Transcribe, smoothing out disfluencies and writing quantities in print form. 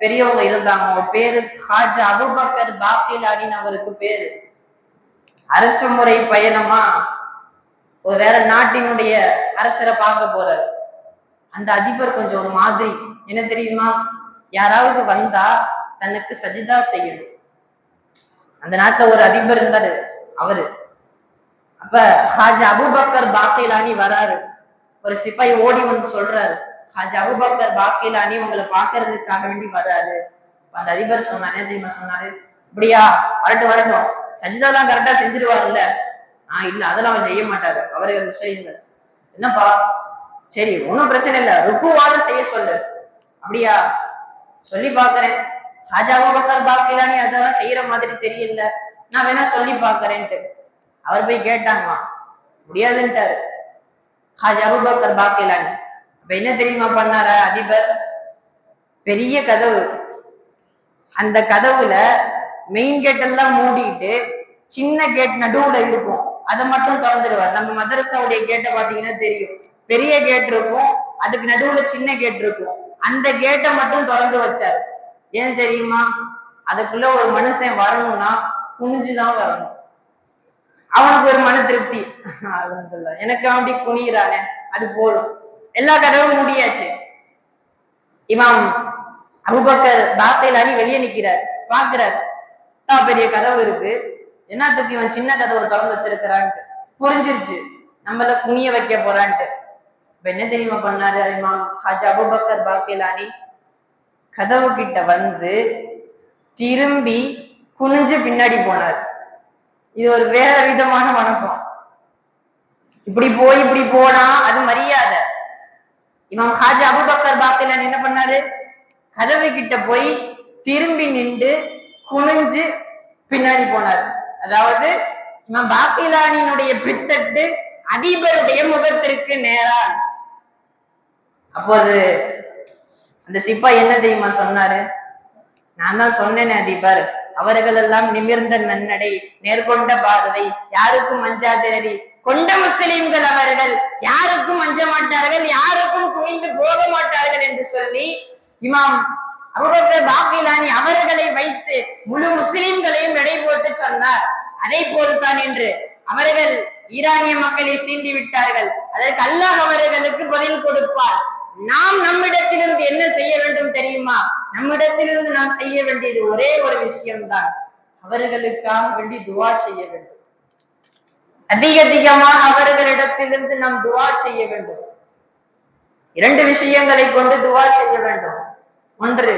பெரியவங்க இருந்தாங்க. அவங்க பேரு ஹாஜா அபூபக்கர் பாக்கிலானின்னு அவருக்கு பேரு. அரசு முறை பயணமா ஒரு வேற நாட்டினுடைய அரசரை பார்க்க போறாரு. அந்த அதிபர் கொஞ்சம் ஒரு மாதிரி, என்ன தெரியுமா, யாராவது வந்தா தனக்கு சஜிதா செய்யணும். அந்த நாட்டுல ஒரு அதிபர் இருந்தாரு அவரு. அப்ப ஹாஜா அபூபக்கர் பாக்கிலானி வராரு. ஒரு சிப்பாய் ஓடி வந்து சொல்றாரு, ஹாஜா அபூபக்கர் பாக்கிலானி உங்களை பாக்குறதுக்காக வேண்டி வர்றாரு. அந்த அதிபர் சொன்னாரு, என்ன தெரியுமா சொன்னாரு, அப்படியா, வரட்டும் வரட்டும், சஜிதா தான் கரெக்டா செஞ்சிருவாருல்ல. இல்ல அதெல்லாம் அவர் செய்ய மாட்டாரு, அவரே முஸ்லீம்கள். என்னப்பா, சரி ஒன்னும் பிரச்சனை இல்ல, ருக்குவாது செய்ய சொல்லு. அப்படியா, சொல்லி பாக்குறேன். ஹாஜா அபூபக்கர் பாக்கிலானி அதெல்லாம் செய்யற மாதிரி தெரியல, நான் வேணா சொல்லி பாக்குறேன்ட்டு அவர் போய் கேட்டாங்களாம். முடியாதுன்ட்டாரு ஹாஜா அபூபக்கர் பாக்கிலானி. அப்ப என்ன தெரியுமா பண்ணார அதிபர், பெரிய கதவு, அந்த கதவுல மெயின் கேட் எல்லாம் மூடிட்டு சின்ன கேட் நடுவுல இருக்கும், அதை மட்டும் திறந்துடுவார். நம்ம மதரசாவுடைய கேட்டை பாத்தீங்கன்னா தெரியும், பெரிய கேட் இருக்கும், அதுக்கு நடுவுல சின்ன கேட் இருக்கும். அந்த கேட்டை மட்டும் திறந்து வச்சாரு. ஏன் தெரியுமா, அதுக்குள்ள ஒரு மனுஷன் வரணும்னா குனிஞ்சுதான் வரணும். அவனுக்கு ஒரு மன திருப்தி, எனக்கு அவன்டி குனிகிறானே அது போதும். எல்லா கதவும் மூடியாச்சு. இமாம் அபூபக்கர் பாக்கிலானி வெளியே நிக்கிறார், பாக்குறாரு பெரிய கதவு இருக்கு, என்னத்துக்கு இவன் சின்ன கதவை திறந்து வச்சிருக்கிறான்ட்டு புரிஞ்சிருச்சு, நம்மள குனிய வைக்க போறான்ட்டு. இப்ப என்ன தெரியுமா பண்ணாரு இமாம் ஹாஜா அபூபக்கர் பாக்கிலானி, கதவு கிட்ட வந்து திரும்பி குனிஞ்சு பின்னாடி போனார். இது ஒரு வேற விதமான வணக்கம். இப்படி போய் இப்படி போனா அது மரியாதை. இமாம் ஹாஜா அபூபக்கர் பாக்கிலானி என்ன பண்ணாரு, கதவு கிட்ட போய் திரும்பி நின்று குனிஞ்சு பின்னாடி போனார். அதாவது இமாம் பாக்கிலானியினுடைய பித்தட்டு அதிபருடைய முகத்திற்கு நேரா. அப்போது அந்த சிப்பாய் என்ன தெரியுமா சொன்னாரு, நான் தான் சொன்னேன் அதிபர், அவர்கள் எல்லாம் நிமிர்ந்த நன்னடை, நேர்கொண்ட பார்வை, யாருக்கும் அஞ்சாதிரறி கொண்ட முஸ்லிம்கள், அவர்கள் யாருக்கும் அஞ்ச மாட்டார்கள், யாருக்கும் குனிந்து போக மாட்டார்கள் என்று சொல்லி இமாம் அபூபக்கர் பாக்கிலானி அவர்களை வைத்து முழு முஸ்லிம்களையும் எடை போட்டு சொன்னார். அதை போல்தான் என்று அவர்கள் ஈரானிய மக்களை சீண்டி விட்டார்கள், அதற்கு அல்லாஹ் அவர்களுக்கு பதில் கொடுப்பார். நாம் நம்மிடத்திலிருந்து என்ன செய்ய வேண்டும் தெரியுமா, நம்மிடத்திலிருந்து நாம் செய்ய வேண்டியது ஒரே ஒரு விஷயம்தான், அவர்களுக்காக வேண்டி துவா செய்ய வேண்டும். அதிகமாக அவர்களிடத்திலிருந்து நாம் துவா செய்ய வேண்டும். 2 விஷயங்களை கொண்டு துவா செய்ய வேண்டும். ஒன்று,